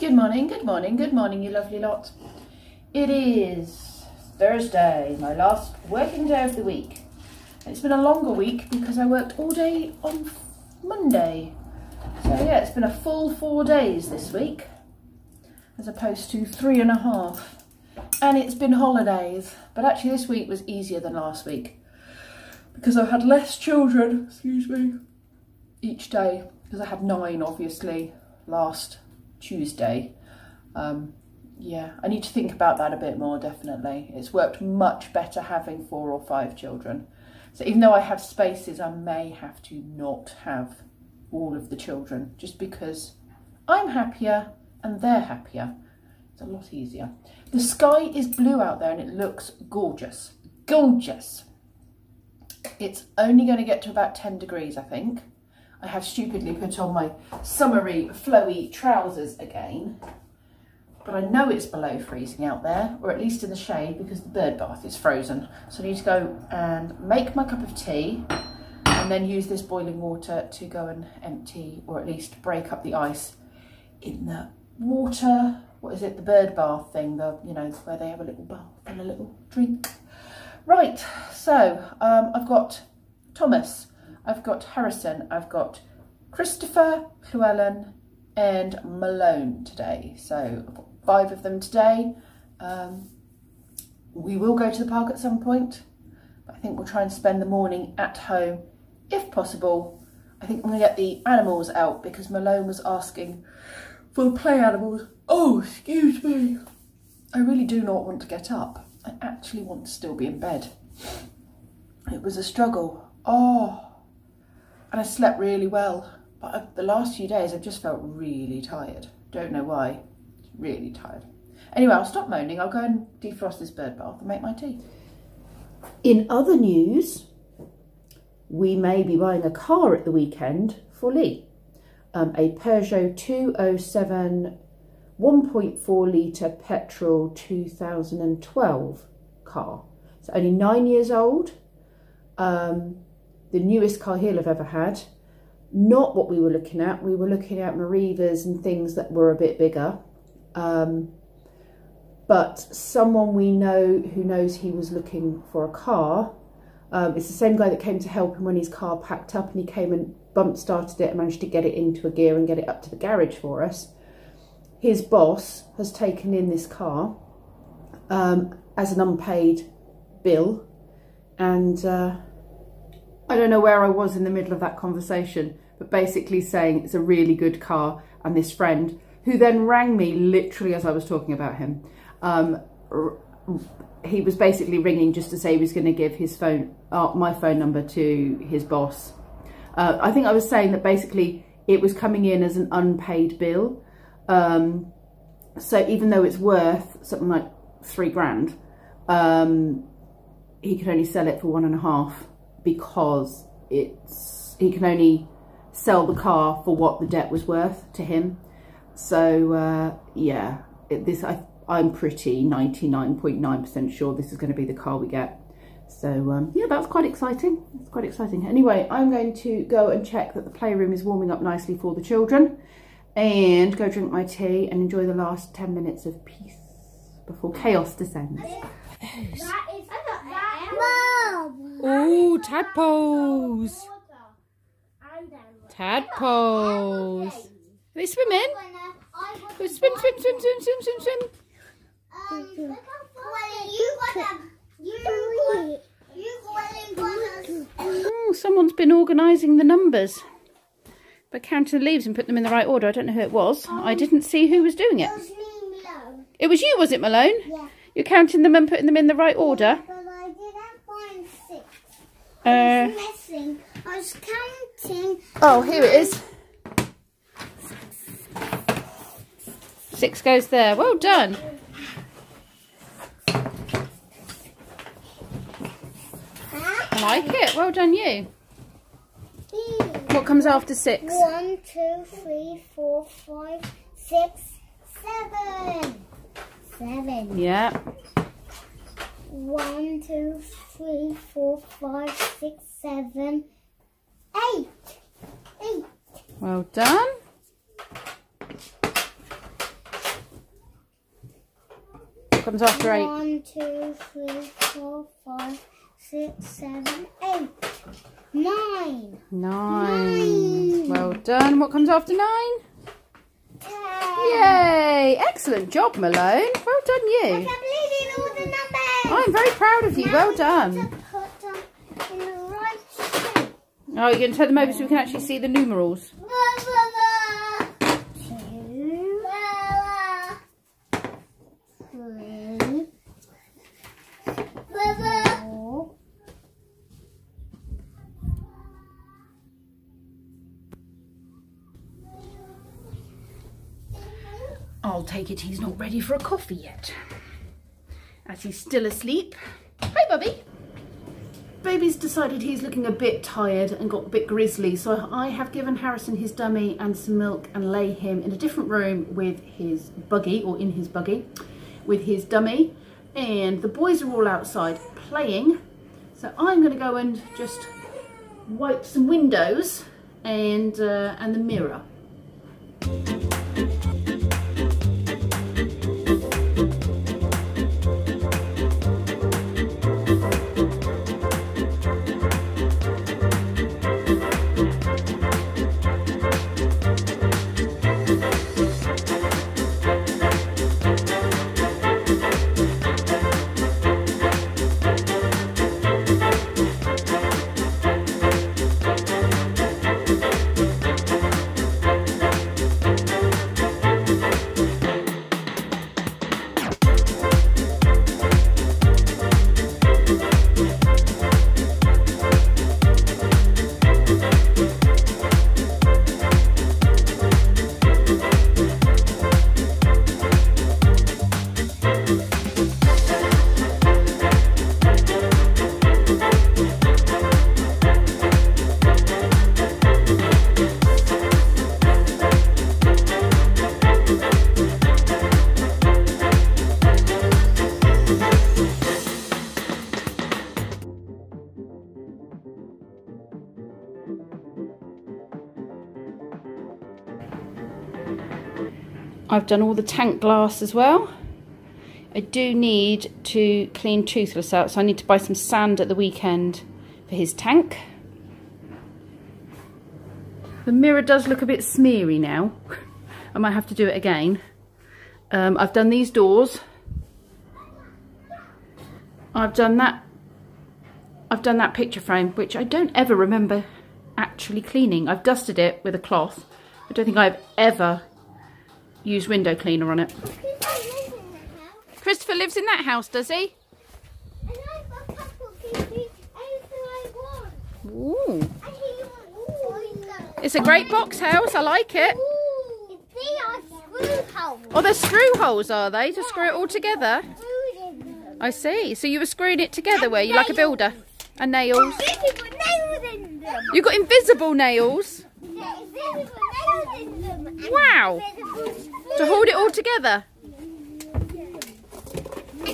Good morning, good morning, good morning, you lovely lot. It is Thursday, my last working day of the week. It's been a longer week because I worked all day on Monday. So yeah, it's been a full 4 days this week, as opposed to 3.5. And it's been holidays, but actually this week was easier than last week because I've had less children, excuse me, each day, because I had 9 obviously last Tuesday. Yeah, I need to think about that a bit more, definitely. It's worked much better having 4 or 5 children. So even though I have spaces, I may have to not have all of the children, just because I'm happier and they're happier. It's a lot easier. The sky is blue out there and it looks gorgeous. Gorgeous. It's only going to get to about 10 degrees, I think. I have stupidly put on my summery, flowy trousers again. But I know it's below freezing out there, or at least in the shade, because the bird bath is frozen. So I need to go and make my cup of tea and then use this boiling water to go and empty, or at least break up the ice in the water. What is it? The bird bath thing, you know, where they have a little bath and a little drink. Right, so I've got Thomas, I've got Harrison, I've got Christopher, Llewellyn and Malone today. So I've got 5 of them today. We will go to the park at some point, but I think we'll try and spend the morning at home if possible. I think I'm going to get the animals out because Malone was asking for the play animals. Oh, excuse me. I really do not want to get up. I actually want to still be in bed. It was a struggle. Oh, and I slept really well. But the last few days I've just felt really tired. Don't know why. Really tired. Anyway, I'll stop moaning. I'll go and defrost this bird bath and make my tea. In other news, we may be buying a car at the weekend for Lee. A Peugeot 207 1.4 litre petrol 2012 car. It's only 9 years old. The newest car he'll have ever had. Not what we were looking at. We were looking at Marivas and things that were a bit bigger. But someone we know who knows he was looking for a car. It's the same guy that came to help him when his car packed up, and he came and bump started it and managed to get it into a gear and get it up to the garage for us. His boss has taken in this car as an unpaid bill, and I don't know where I was in the middle of that conversation, but basically saying it's a really good car, and this friend, who then rang me literally as I was talking about him, he was basically ringing just to say he was going to give his phone, my phone number to his boss. I think I was saying that basically it was coming in as an unpaid bill. So even though it's worth something like 3 grand, he could only sell it for 1.5 because he can only sell the car for what the debt was worth to him. So yeah, I'm pretty 99.9% sure this is going to be the car we get. So yeah, that's quite exciting. It's quite exciting. Anyway, I'm going to go and check that the playroom is warming up nicely for the children, and go drink my tea and enjoy the last 10 minutes of peace before chaos descends. Oh, tadpoles! Tadpoles! Are they swimming? Swim, swim, swim, swim, swim, swim, swim. Oh, someone's been organising the numbers by counting the leaves and putting them in the right order. I don't know who it was. I didn't see who was doing it. It was you, was it, Malone? Yeah. You're counting them and putting them in the right order? Yeah, but I didn't find 6. I was missing. I was counting. Oh, here it is. 6 goes there. Well done. I like it. Well done, you. What comes after 6? 1, 2, 3, 4, 5, 6, 7. 7. Yeah. 1, 2, 3, 4, 5, 6, 7, 8. 8. Well done. What comes after 8? 1, 2, 3, 4, 5, 6, 7, 8. 9. 9. Well done. What comes after 9? 10. Yay! Excellent job, Malone. Well done, you. I completed all the numbers. I'm very proud of you. Now Well we done. need to put them in the right shape. Oh, you're going to turn them over so we can actually see the numerals. 2. 3. 4. I'll take it he's not ready for a coffee yet, as he's still asleep. Hi, Bubby. Baby's decided he's looking a bit tired and got a bit grizzly, so I have given Harrison his dummy and some milk and lay him in a different room with his buggy, or in his buggy, with his dummy. And the boys are all outside playing, so I'm going to go and just wipe some windows and the mirror. I've done all the tank glass as well. I do need to clean Toothless out, so I need to buy some sand at the weekend for his tank. The mirror does look a bit smeary now. I might have to do it again. I've done these doors. I've done that picture frame, which I don't ever remember actually cleaning. I've dusted it with a cloth. I don't think I've ever used window cleaner on it. Christopher lives in that house, does he? And I've got a couple of anything I want. Ooh. And he wants. It's a great box house, I like it. They are screw holes. Oh, they're screw holes, are they? To screw it all together? I see. So you were screwing it together, were you? Like a builder? And nails. Invisible nails in them. You got invisible nails? Yeah, invisible nails in them. And Wow. invisible To hold it all together? And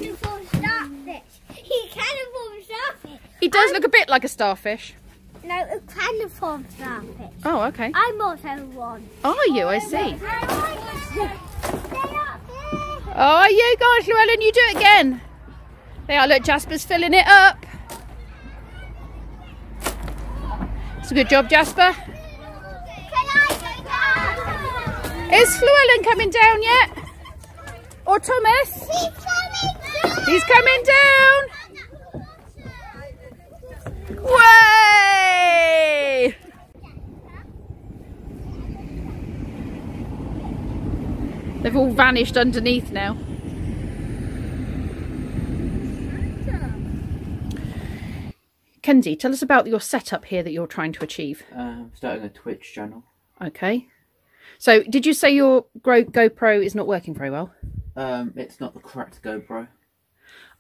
a full starfish. He kind of formed starfish. He does look a bit like a starfish. No, a kind of formed starfish. Oh, okay. I'm also one. Are you? I see. Stay up there. Oh, you guys, Llewellyn, you do it again. There, look, Jasper's filling it up. It's a good job, Jasper. Can I go down? Is Llewellyn coming down yet? Or Thomas? He's coming down. He's coming down. Way! They've all vanished underneath now. Kenzie, tell us about your setup here that you're trying to achieve. Starting a Twitch channel. Okay. So, did you say your GoPro is not working very well? It's not the correct GoPro.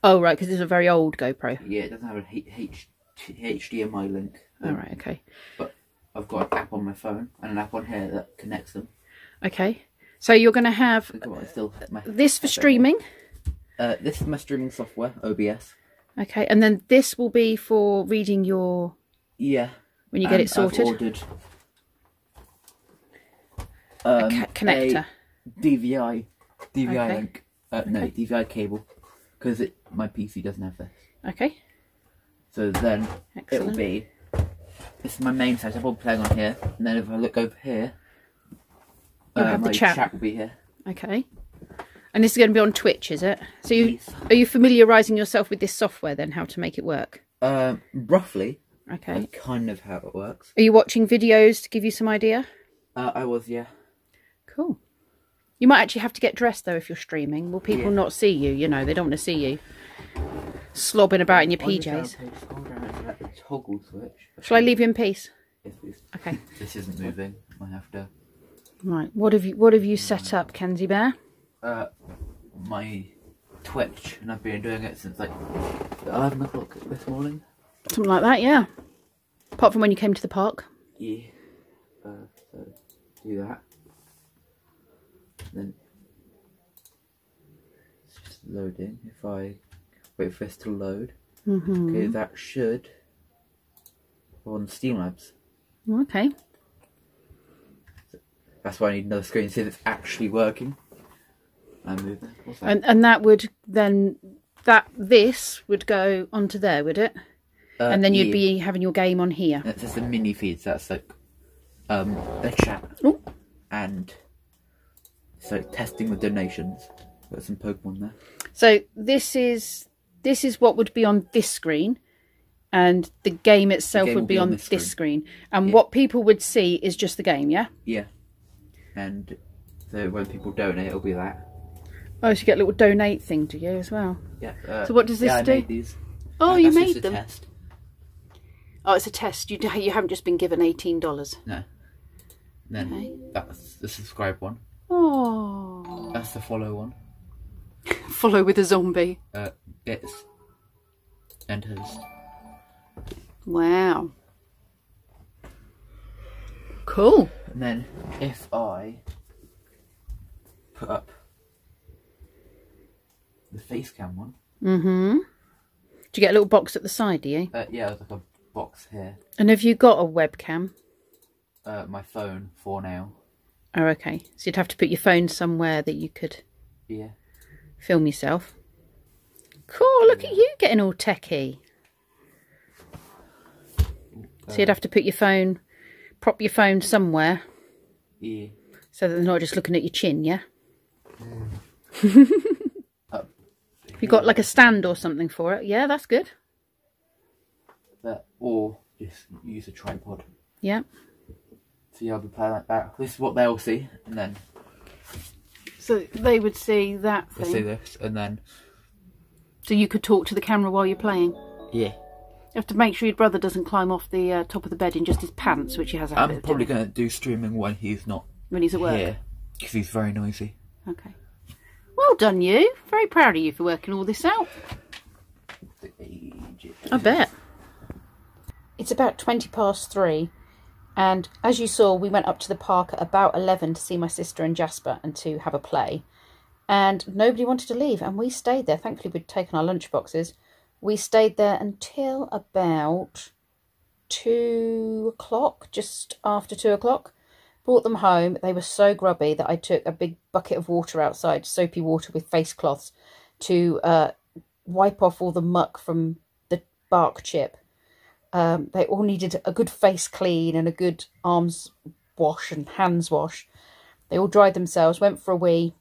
Oh, right, because it's a very old GoPro. Yeah, it doesn't have a HDMI link. All right, okay. But I've got an app on my phone and an app on here that connects them. Okay. So you're going to have this for streaming. This is my streaming software, OBS. Okay, and then this will be for reading your... Yeah. When you get it sorted. I've ordered a connector. DVI okay. link. No, DVI cable. because my PC doesn't have this. Okay. So then it will Excellent. be. This is my main setup. I'll be playing on here, and then if I look over here, You'll have the my chat. will be here. Okay. And this is going to be on Twitch, is it? So Yes. are you familiarising yourself with this software then, how to make it work? Roughly. Okay. Kind of how it works. Are you watching videos to give you some idea? I was, yeah. Cool. You might actually have to get dressed though if you're streaming. Will people Yeah. not see you? You know, they don't want to see you slobbing about in your On the PJs. down page, scroll down to that toggle switch. Shall I leave you in peace? Yes, please. Okay. This isn't moving. I have to. Right. What have you set up, Kenzie Bear? My Twitch, and I've been doing it since like 11 o'clock this morning. Something like that, yeah. Apart from when you came to the park. Yeah. So do that. Then it's just loading. If I wait for this to load, okay, that should go on Steamlabs. Okay. That's why I need another screen to see if it's actually working. I move it. What's that? And that would then this would go onto there, would it? And then you'd yeah. be having your game on here. That's just the mini feeds. That's like the chat Ooh. and so testing the donations. Got some Pokemon there. So this is what would be on this screen, and the game itself would be on this screen. And what people would see is just the game, yeah? Yeah. And so when people donate, it'll be that. Oh, so you get a little donate thing, do you, as well? Yeah. So what does this I do? made these. Oh, you That's just made a them. Test. Oh, it's a test. You haven't just been given $18. No. Then Okay. that's the subscribe one. Oh. That's the follow one. Follow with a zombie. It's and host. Wow. Cool. And then if I put up the face cam one. Mm-hmm. Do you get a little box at the side, do you? Yeah, there's like a box here. And have you got a webcam? My phone for now. Oh, okay. So you'd have to put your phone somewhere that you could Yeah. film yourself. Cool, look at you getting all techie. So you'd have to put your phone, prop your phone somewhere Yeah. so that they're not just looking at your chin, yeah? Have you got like a stand or something for it? Yeah, that's good. That, or just use a tripod. Yeah. So I'll be playing like that. This is what they'll see, and then So they would see that they'll see thing. this, and then So you could talk to the camera while you're playing. yeah. You have to make sure your brother doesn't climb off the top of the bed in just his pants, which he has a habit I'm of probably doing going to do streaming when he's not when he's at work. here, because he's very noisy. Okay. Well done, you. Very proud of you for working all this out. I bet. It's about 3:20, and as you saw, we went up to the park at about 11 to see my sister and Jasper and to have a play. And nobody wanted to leave, and we stayed there. Thankfully, we'd taken our lunch boxes. We stayed there until about 2 o'clock, just after 2 o'clock. Brought them home. They were so grubby that I took a big bucket of water outside, soapy water with face cloths, to wipe off all the muck from the bark chip. They all needed a good face clean and a good arms wash and hands wash. They all dried themselves, went for a wee,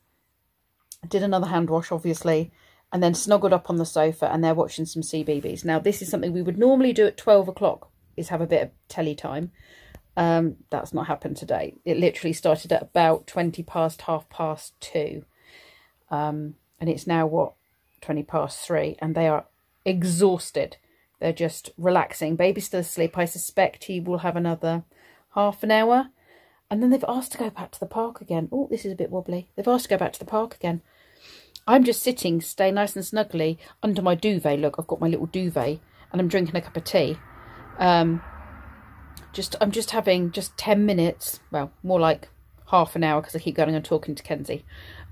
did another hand wash, obviously, and then snuggled up on the sofa, and they're watching some CBeebies. Now, this is something we would normally do at 12 o'clock, is have a bit of telly time. That's not happened today. It literally started at about 2:20. And it's now, what, 3:20, and they are exhausted. They're just relaxing. Baby's still asleep. I suspect he will have another half an hour. And then they've asked to go back to the park again. Oh, this is a bit wobbly. They've asked to go back to the park again. I'm just sitting, stay nice and snuggly under my duvet. Look, I've got my little duvet, and I'm drinking a cup of tea. I'm just having 10 minutes. Well, more like half an hour, because I keep going and talking to Kenzie.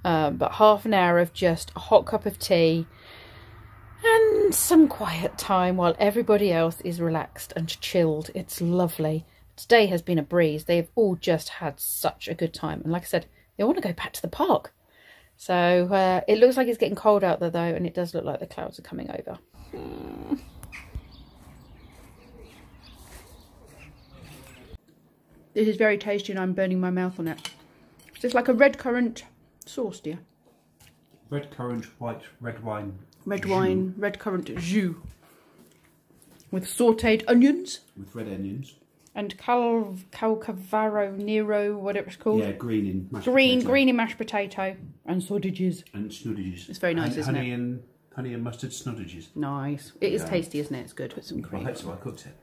But half an hour of just a hot cup of tea and some quiet time while everybody else is relaxed and chilled. It's lovely. Today has been a breeze. They've all just had such a good time. And like I said, they want to go back to the park. So it looks like it's getting cold out there though, and it does look like the clouds are coming over. This is very tasty and I'm burning my mouth on it. It's just like a red currant sauce, dear. Red currant, white, red wine. Red wine, red currant jus. With sautéed onions. With red onions. And calcavaro nero, whatever it's called. Yeah, green in mashed potato. Green in mashed potato. And sausages. And snuddages. It's very nice, isn't it? Honey and mustard snuddages. Nice. It is tasty, isn't it? It's good with some cream. Well, that's why I cooked it.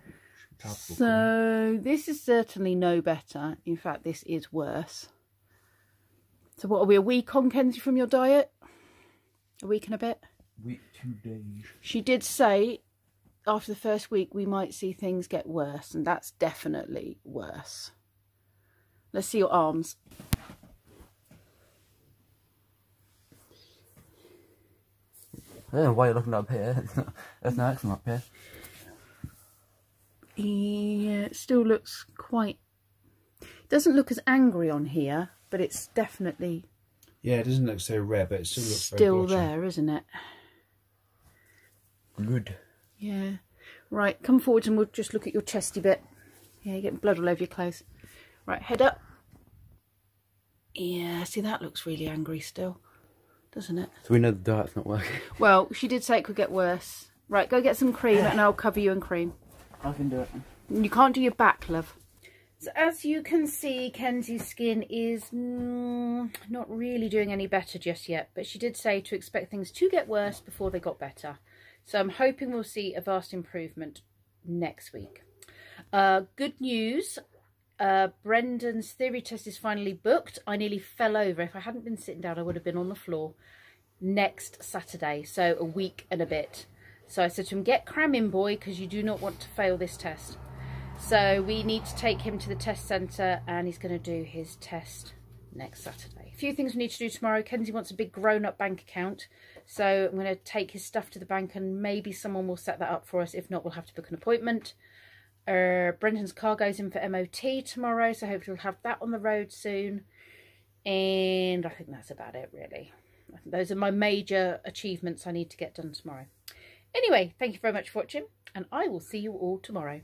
So this is certainly no better. In fact, this is worse. So what are we, a week on, Kenzie, from your diet? A week and a bit? Week, 2 days. She did say after the first week we might see things get worse, and that's definitely worse. Let's see your arms. I don't know why you're looking up here. There's no action up here. Yeah, it still looks quite... doesn't look as angry on here, but it's definitely... Yeah, it doesn't look so red, but it still looks still very there, isn't it? Good. Yeah. Right, come forward and we'll just look at your chesty bit. Yeah, you're getting blood all over your clothes. Right, head up. Yeah, see, that looks really angry still, doesn't it? So we know the diet's not working. Well, she did say it could get worse. Right, go get some cream and I'll cover you in cream. I can do it. You can't do your back, love. So as you can see, Kenzie's skin is not really doing any better just yet. But she did say to expect things to get worse before they got better. So I'm hoping we'll see a vast improvement next week. Good news. Brendan's theory test is finally booked. I nearly fell over. If I hadn't been sitting down, I would have been on the floor. Next Saturday. So a week and a bit. So I said to him, get cramming, boy, because you do not want to fail this test. So we need to take him to the test centre and he's going to do his test next Saturday. A few things we need to do tomorrow. Kenzie wants a big grown-up bank account. So I'm going to take his stuff to the bank and maybe someone will set that up for us. If not, we'll have to book an appointment. Brendan's car goes in for MOT tomorrow. So hopefully we'll have that on the road soon. And I think that's about it, really. I think those are my major achievements I need to get done tomorrow. Anyway, thank you very much for watching, and I will see you all tomorrow.